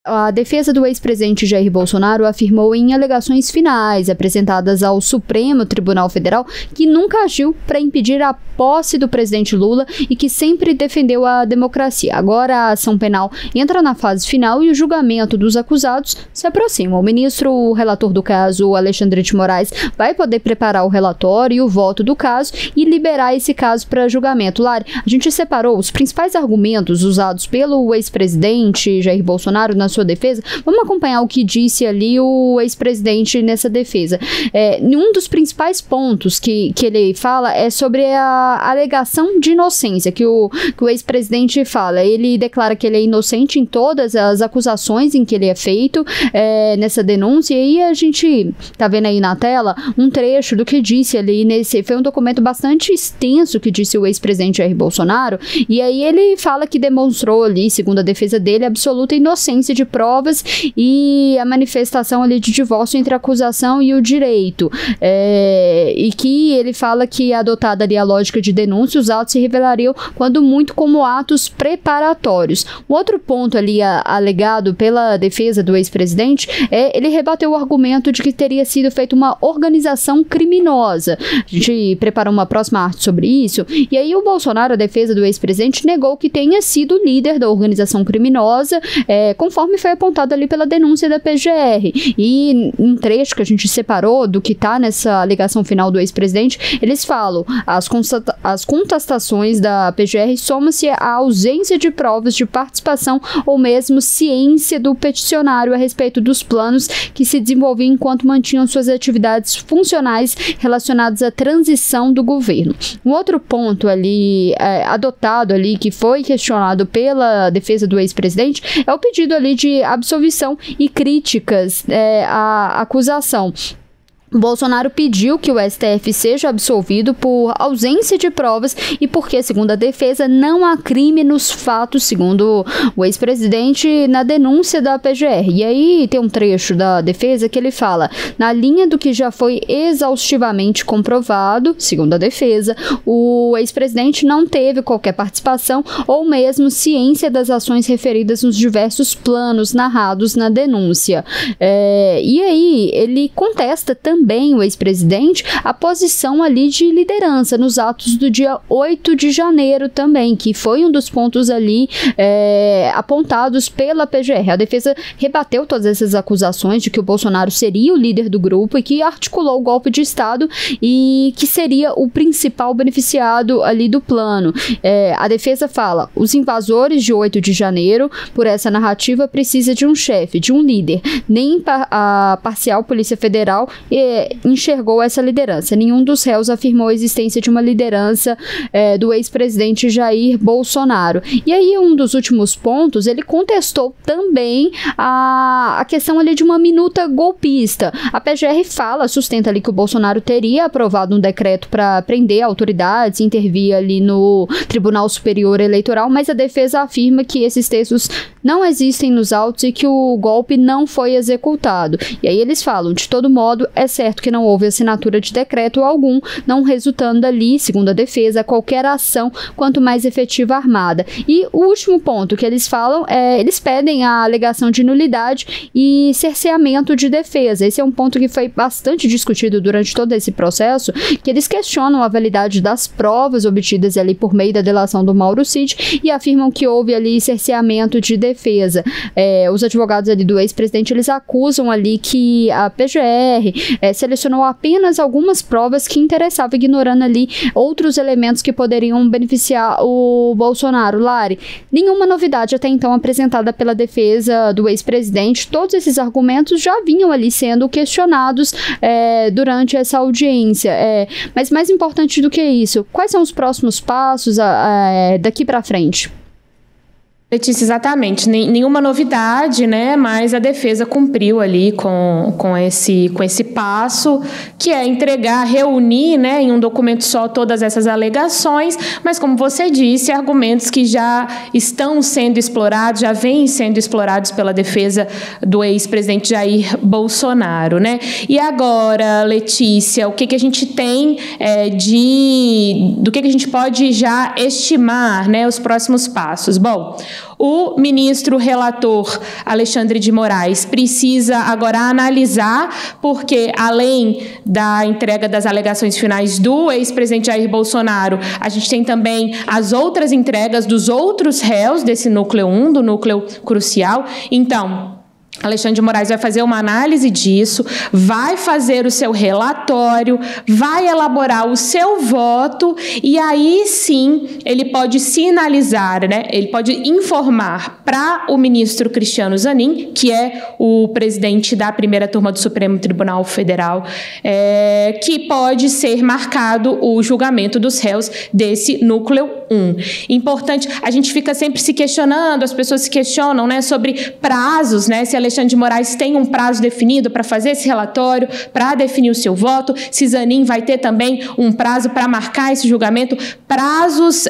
A defesa do ex-presidente Jair Bolsonaro afirmou em alegações finais apresentadas ao Supremo Tribunal Federal que nunca agiu para impedir a posse do presidente Lula e que sempre defendeu a democracia. Agora a ação penal entra na fase final e o julgamento dos acusados se aproxima. O ministro relator do caso, Alexandre de Moraes, vai poder preparar o relatório e o voto do caso e liberar esse caso para julgamento. Lari, a gente separou os principais argumentos usados pelo ex-presidente Jair Bolsonaro na sua defesa. Vamos acompanhar o que disse ali o ex-presidente nessa defesa. Um dos principais pontos que ele fala é sobre a alegação de inocência que o ex-presidente fala. Ele declara que ele é inocente em todas as acusações em que ele é feito nessa denúncia, e aí a gente tá vendo aí na tela um trecho do que disse ali foi um documento bastante extenso que disse o ex-presidente Jair Bolsonaro, e aí ele fala que demonstrou ali, segundo a defesa dele, absoluta inocência de provas e a manifestação ali de divórcio entre a acusação e o direito, e que ele fala que adotada ali a lógica de denúncia, os atos se revelariam quando muito como atos preparatórios. Um outro ponto ali alegado pela defesa do ex-presidente ele rebateu o argumento de que teria sido feita uma organização criminosa. A gente preparou uma próxima arte sobre isso, e aí o Bolsonaro, a defesa do ex-presidente, negou que tenha sido líder da organização criminosa, conforme foi apontado ali pela denúncia da PGR. E um trecho que a gente separou do que está nessa alegação final do ex-presidente, eles falam: as contestações da PGR soma-se à ausência de provas de participação ou mesmo ciência do peticionário a respeito dos planos que se desenvolviam enquanto mantinham suas atividades funcionais relacionadas à transição do governo. Um outro ponto ali adotado ali, que foi questionado pela defesa do ex-presidente, é o pedido ali de absolvição e críticas à acusação. Bolsonaro pediu que o STF seja absolvido por ausência de provas e porque, segundo a defesa, não há crime nos fatos, segundo o ex-presidente, na denúncia da PGR. E aí tem um trecho da defesa que ele fala: na linha do que já foi exaustivamente comprovado, segundo a defesa, o ex-presidente não teve qualquer participação ou mesmo ciência das ações referidas nos diversos planos narrados na denúncia. E aí ele contesta também, o ex-presidente, a posição ali de liderança nos atos do dia 8 de janeiro também, que foi um dos pontos ali apontados pela PGR. A defesa rebateu todas essas acusações de que o Bolsonaro seria o líder do grupo e que articulou o golpe de Estado e que seria o principal beneficiado ali do plano. A defesa fala: os invasores de 8 de janeiro, por essa narrativa, precisa de um chefe, de um líder. Nem a parcial Polícia Federal enxergou essa liderança. Nenhum dos réus afirmou a existência de uma liderança do ex-presidente Jair Bolsonaro. E aí, um dos últimos pontos, ele contestou também a questão ali de uma minuta golpista. A PGR sustenta ali que o Bolsonaro teria aprovado um decreto para prender autoridades, intervir ali no Tribunal Superior Eleitoral, mas a defesa afirma que esses textos não existem nos autos e que o golpe não foi executado. E aí eles falam: de todo modo, é certo que não houve assinatura de decreto algum, não resultando ali, segundo a defesa, qualquer ação quanto mais efetiva armada. E o último ponto que eles falam eles pedem a alegação de nulidade e cerceamento de defesa. Esse é um ponto que foi bastante discutido durante todo esse processo, que eles questionam a validade das provas obtidas ali por meio da delação do Mauro Cid e afirmam que houve ali cerceamento de defesa. Os advogados ali do ex-presidente, eles acusam ali que a PGR selecionou apenas algumas provas que interessavam, ignorando ali outros elementos que poderiam beneficiar o Bolsonaro. Lari, nenhuma novidade até então apresentada pela defesa do ex-presidente. Todos esses argumentos já vinham ali sendo questionados durante essa audiência. Mas mais importante do que isso, quais são os próximos passos daqui para frente? Letícia, exatamente. Nenhuma novidade, né? Mas a defesa cumpriu ali com esse passo, que é entregar, reunir, né, em um documento só todas essas alegações, mas, como você disse, argumentos que já estão sendo explorados, já vêm sendo explorados pela defesa do ex-presidente Jair Bolsonaro, né? E agora, Letícia, o que a gente tem do que a gente pode já estimar, né, os próximos passos? Bom, O ministro relator Alexandre de Moraes precisa agora analisar, porque além da entrega das alegações finais do ex-presidente Jair Bolsonaro, a gente tem também as outras entregas dos outros réus desse núcleo 1, do núcleo crucial. Então, Alexandre de Moraes vai fazer uma análise disso, vai fazer o seu relatório, vai elaborar o seu voto e aí sim ele pode sinalizar, né? Ele pode informar para o ministro Cristiano Zanin, que é o presidente da primeira turma do Supremo Tribunal Federal, que pode ser marcado o julgamento dos réus desse núcleo 1. Importante, a gente fica sempre se questionando, as pessoas se questionam, né, sobre prazos, né? Se Alexandre de Moraes tem um prazo definido para fazer esse relatório, para definir o seu voto, se Zanin vai ter também um prazo para marcar esse julgamento. Prazos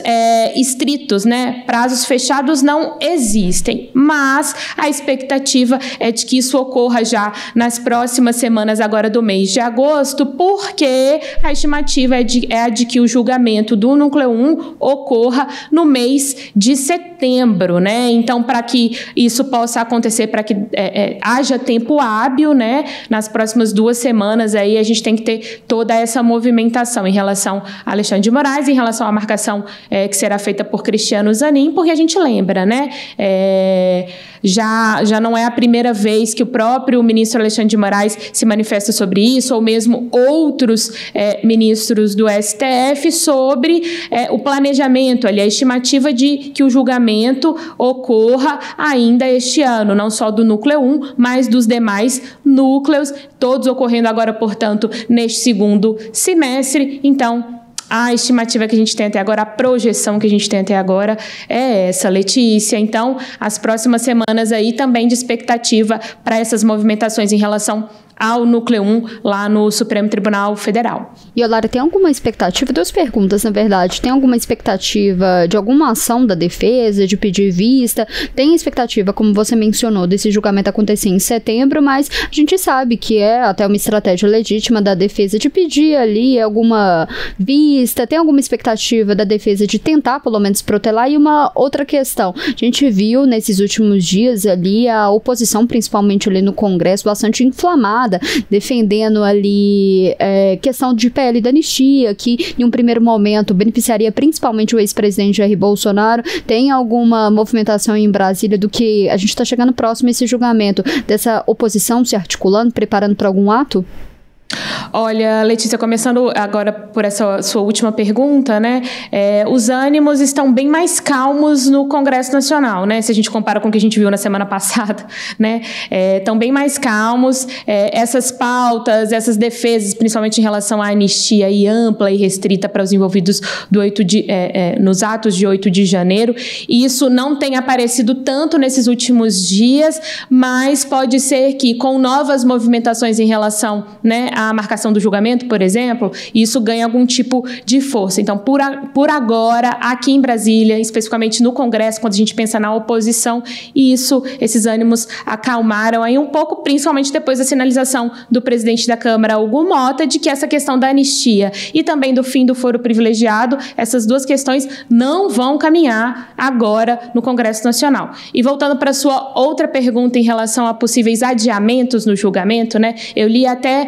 estritos, né? Prazos fechados não existem, mas a expectativa é de que isso ocorra já nas próximas semanas agora do mês de agosto, porque a estimativa é a de que o julgamento do núcleo 1 ocorra no mês de setembro, né? Então, para que isso possa acontecer, para que haja tempo hábil, né? Nas próximas 2 semanas aí a gente tem que ter toda essa movimentação em relação a Alexandre de Moraes, em relação à marcação que será feita por Cristiano Zanin, porque a gente lembra, né? Já não é a primeira vez que o próprio ministro Alexandre de Moraes se manifesta sobre isso, ou mesmo outros ministros do STF sobre o planejamento, ali, a estimativa de que o julgamento ocorra ainda este ano, não só do núcleo 1, mas dos demais núcleos, todos ocorrendo agora, portanto, neste segundo semestre. Então, a estimativa que a gente tem até agora, a projeção que a gente tem até agora é essa, Letícia. Então, as próximas semanas aí também de expectativa para essas movimentações em relação ao núcleo 1 lá no Supremo Tribunal Federal. E, Olara, tem alguma expectativa, 2 perguntas, na verdade, tem alguma expectativa de alguma ação da defesa, de pedir vista? Tem expectativa, como você mencionou, desse julgamento acontecer em setembro, mas a gente sabe que é até uma estratégia legítima da defesa de pedir ali alguma vista, tem alguma expectativa da defesa de tentar, pelo menos, protelar? E uma outra questão, a gente viu nesses últimos dias ali a oposição, principalmente ali no Congresso, bastante inflamada, defendendo ali questão de PL da anistia, que em um primeiro momento beneficiaria principalmente o ex-presidente Jair Bolsonaro. Tem alguma movimentação em Brasília do que a gente está chegando próximo a esse julgamento, dessa oposição se articulando, preparando para algum ato? Olha, Letícia, começando agora por essa sua última pergunta, né? Os ânimos estão bem mais calmos no Congresso Nacional, né? Se a gente compara com o que a gente viu na semana passada, né? Estão bem mais calmos. Essas pautas, essas defesas, principalmente em relação à anistia e ampla e restrita para os envolvidos nos atos de 8 de janeiro, isso não tem aparecido tanto nesses últimos dias, mas pode ser que com novas movimentações em relação, né, à marcação do julgamento, por exemplo, isso ganha algum tipo de força. Então, por agora, aqui em Brasília, especificamente no Congresso, quando a gente pensa na oposição, esses ânimos acalmaram aí um pouco, principalmente depois da sinalização do presidente da Câmara, Hugo Mota, de que essa questão da anistia e também do fim do foro privilegiado, essas 2 questões não vão caminhar agora no Congresso Nacional. E voltando para a sua outra pergunta em relação a possíveis adiamentos no julgamento, né? Eu li até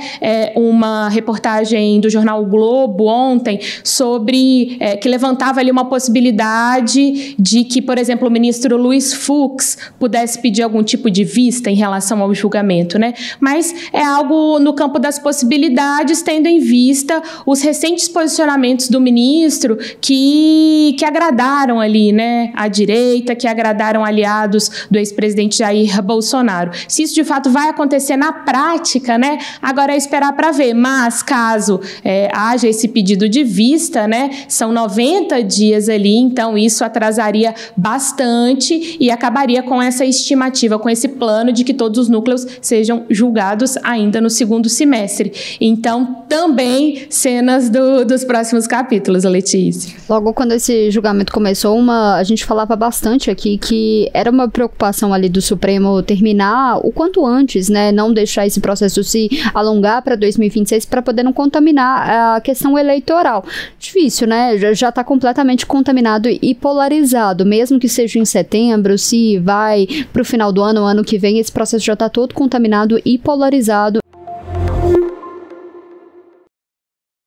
uma reportagem do jornal o Globo ontem sobre que levantava ali uma possibilidade de que, por exemplo, o ministro Luiz Fux pudesse pedir algum tipo de vista em relação ao julgamento, né? Mas é algo no campo das possibilidades, tendo em vista os recentes posicionamentos do ministro que agradaram ali, né, a direita, que agradaram aliados do ex-presidente Jair Bolsonaro. Se isso de fato vai acontecer na prática, né, agora é esperar para ver. Mas caso haja esse pedido de vista, né, são 90 dias ali, então isso atrasaria bastante e acabaria com essa estimativa, com esse plano de que todos os núcleos sejam julgados ainda no segundo semestre. Então, também cenas dos próximos capítulos, Letícia. Logo quando esse julgamento começou, a gente falava bastante aqui que era uma preocupação ali do Supremo terminar o quanto antes, né? Não deixar esse processo se alongar para 2026 para poder não contaminar a questão eleitoral. Difícil, né? Já está completamente contaminado e polarizado, mesmo que seja em setembro, se vai para o final do ano que vem, esse processo já está todo contaminado e polarizado